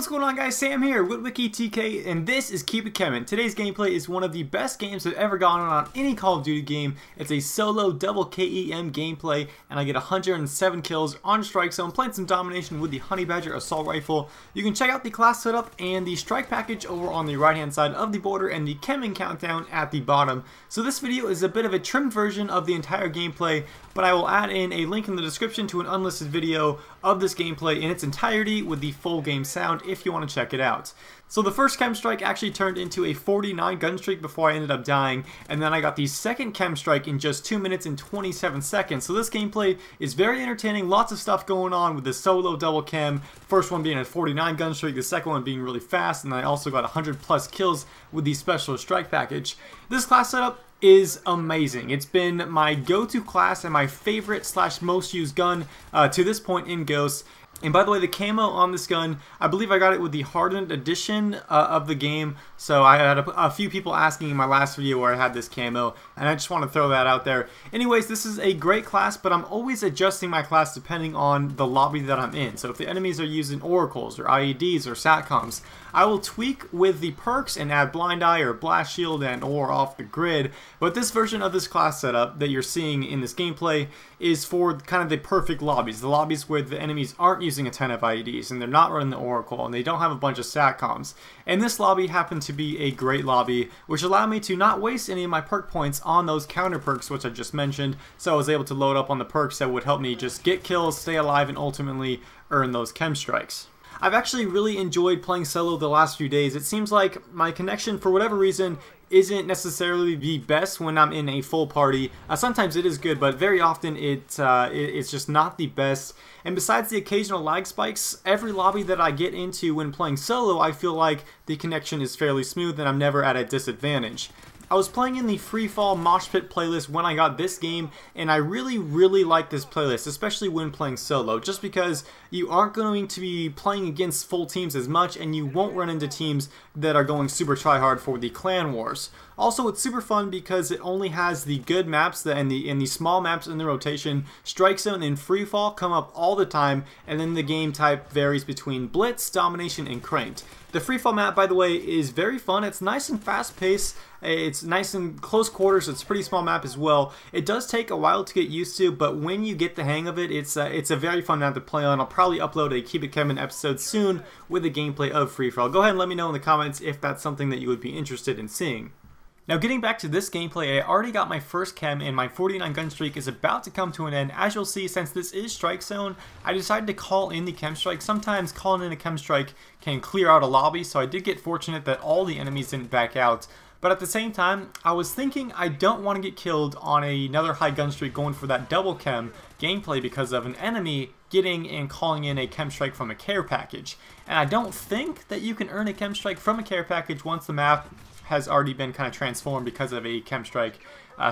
what's going on, guys? Sam here with WikiTK, and this is Keep It Kemin. Today's gameplay is one of the best games I've ever gotten on any Call of Duty game. It's a solo double KEM gameplay, and I get 107 kills on Strikezone, playing some domination with the Honey Badger assault rifle. You can check out the class setup and the strike package over on the right hand side of the border, and the K.E.M.ING countdown at the bottom. So this video is a bit of a trimmed version of the entire gameplay, but I will add in a link in the description to an unlisted video of this gameplay in its entirety with the full game sound if you want to check it out. So the first KEM Strike actually turned into a 49 gun streak before I ended up dying, and then I got the second KEM Strike in just 2 minutes and 27 seconds. So this gameplay is very entertaining, lots of stuff going on with the solo double KEM. First one being a 49 gun streak, the second one being really fast, and I also got 100 plus kills with the special strike package. This class setup is amazing. It's been my go-to class and my favorite / most used gun to this point in Ghosts. And by the way, the camo on this gun, I believe I got it with the hardened edition of the game. So I had a few people asking in my last video where I had this camo, and I just want to throw that out there. Anyways, this is a great class, but I'm always adjusting my class depending on the lobby that I'm in. So if the enemies are using oracles or IEDs or satcoms, I will tweak with the perks and add blind eye or blast shield and or off the grid. But this version of this class setup that you're seeing in this gameplay is for kind of the perfect lobbies. The lobbies where the enemies aren't using a ton of IEDs and they're not running the oracle and they don't have a bunch of satcoms. And this lobby happened to be a great lobby, which allowed me to not waste any of my perk points on those counter perks which I just mentioned. So I was able to load up on the perks that would help me just get kills, stay alive, and ultimately earn those KEM strikes. I've actually really enjoyed playing solo the last few days. It seems like my connection, for whatever reason, isn't necessarily the best when I'm in a full party. Sometimes it is good, but very often it's just not the best. And besides the occasional lag spikes, every lobby that I get into when playing solo, I feel like the connection is fairly smooth and I'm never at a disadvantage. I was playing in the Free Fall Mosh Pit playlist when I got this game, and I really like this playlist, especially when playing solo, just because you aren't going to be playing against full teams as much, and you won't run into teams that are going super tryhard for the clan wars. Also, it's super fun because it only has the good maps and the small maps in the rotation. Strikezone and Free Fall come up all the time, and then the game type varies between Blitz, Domination, and Cranked. The Free Fall map, by the way, is very fun. It's nice and fast paced. It's nice and close quarters. It's a pretty small map as well. It does take a while to get used to, but when you get the hang of it, it's a very fun map to play on. I'll probably upload a Keep It Kemin episode soon with a gameplay of Free Fall. Go ahead and let me know in the comments if that's something that you would be interested in seeing. Now, getting back to this gameplay, I already got my first KEM and my 49 gun streak is about to come to an end. As you'll see, since this is Strikezone, I decided to call in the KEM Strike. Sometimes calling in a KEM Strike can clear out a lobby, so I did get fortunate that all the enemies didn't back out. But at the same time, I was thinking I don't want to get killed on another high gun streak going for that double KEM gameplay because of an enemy getting and calling in a KEM Strike from a care package. And I don't think that you can earn a KEM Strike from a care package once the map has already been kind of transformed because of a KEM Strike.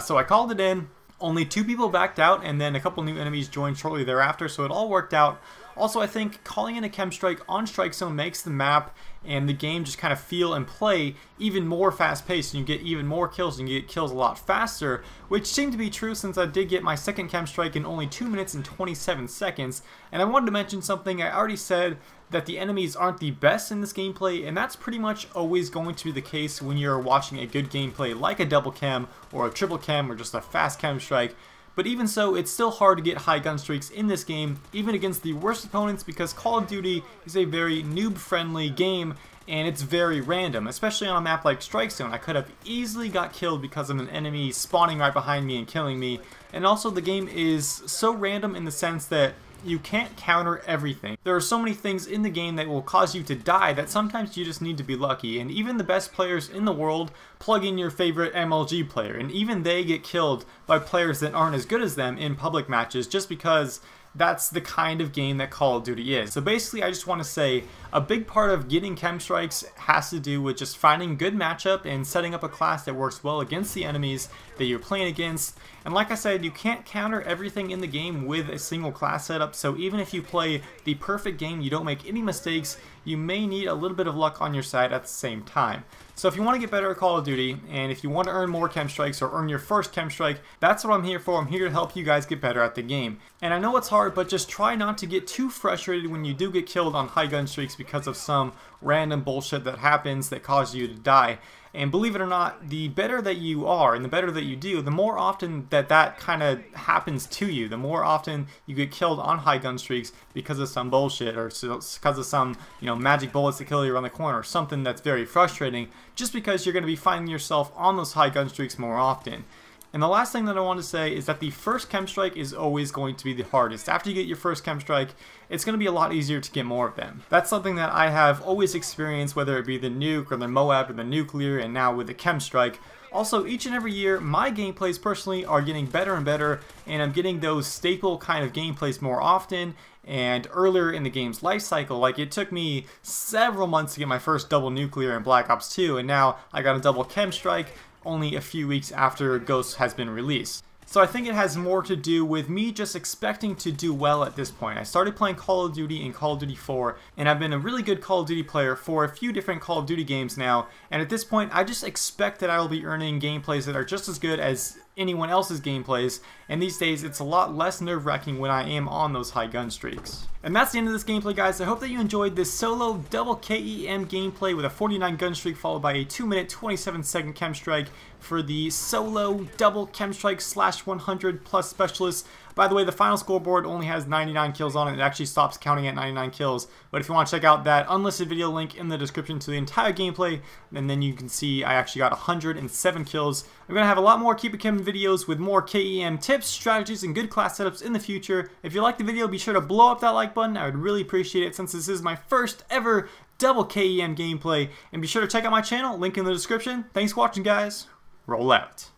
So I called it in. Only 2 people backed out, and then a couple new enemies joined shortly thereafter, so it all worked out. Also, I think calling in a KEM Strike on Strikezone makes the map and the game just kind of feel and play even more fast-paced, and you get even more kills, and you get kills a lot faster, which seemed to be true since I did get my second KEM Strike in only 2 minutes and 27 seconds. And I wanted to mention something. I already said that the enemies aren't the best in this gameplay, and that's pretty much always going to be the case when you're watching a good gameplay like a double KEM or a triple KEM or just a fast KEM Strike. But even so, it's still hard to get high gun streaks in this game, even against the worst opponents, because Call of Duty is a very noob-friendly game, and it's very random, especially on a map like Strikezone. I could have easily got killed because of an enemy spawning right behind me and killing me. And also, the game is so random in the sense that you can't counter everything. There are so many things in the game that will cause you to die that sometimes you just need to be lucky, and even the best players in the world plug in your favorite MLG player, and even they get killed by players that aren't as good as them in public matches just because that's the kind of game that Call of Duty is. So basically, I just want to say a big part of getting KEM Strikes has to do with just finding good matchup and setting up a class that works well against the enemies that you're playing against. And like I said, you can't counter everything in the game with a single class setup, so even if you play the perfect game, you don't make any mistakes, you may need a little bit of luck on your side at the same time. So if you want to get better at Call of Duty, and if you want to earn more KEM Strikes or earn your first KEM Strike, that's what I'm here for. I'm here to help you guys get better at the game. And I know it's hard, but just try not to get too frustrated when you do get killed on high gun streaks because of some random bullshit that happens that causes you to die. And believe it or not, the better that you are and the better that you do, the more often that kind of happens to you. The more often you get killed on high gun streaks because of some bullshit or because of some, magic bullets that kill you around the corner or something that's very frustrating, just because you're going to be finding yourself on those high gun streaks more often. And the last thing that I want to say is that the first KEM Strike is always going to be the hardest. After you get your first KEM Strike, it's going to be a lot easier to get more of them. That's something that I have always experienced, whether it be the nuke or the Moab or the nuclear, and now with the KEM Strike. Also, each and every year, my gameplays personally are getting better and better, and I'm getting those staple kind of gameplays more often and earlier in the game's life cycle. Like, it took me several months to get my first double nuclear in Black Ops 2, and now I got a double KEM Strike only a few weeks after Ghost has been released. So I think it has more to do with me just expecting to do well at this point. I started playing Call of Duty in Call of Duty 4, and I've been a really good Call of Duty player for a few different Call of Duty games now, and at this point I just expect that I will be earning gameplays that are just as good as anyone else's gameplays, and these days it's a lot less nerve-wracking when I am on those high gun streaks. And that's the end of this gameplay, guys. I hope that you enjoyed this solo double KEM gameplay with a 49 gun streak followed by a 2-minute 27-second KEM Strike for the solo double KEM Strike /100 plus specialist. By the way, the final scoreboard only has 99 kills on it. It actually stops counting at 99 kills. But if you want to check out that unlisted video link in the description to the entire gameplay, and then you can see I actually got 107 kills. I'm going to have a lot more Keep It KEM videos with more KEM tips, strategies, and good class setups in the future. If you liked the video, be sure to blow up that like button. I would really appreciate it, since this is my first ever double KEM gameplay. And be sure to check out my channel, link in the description. Thanks for watching, guys. Roll out.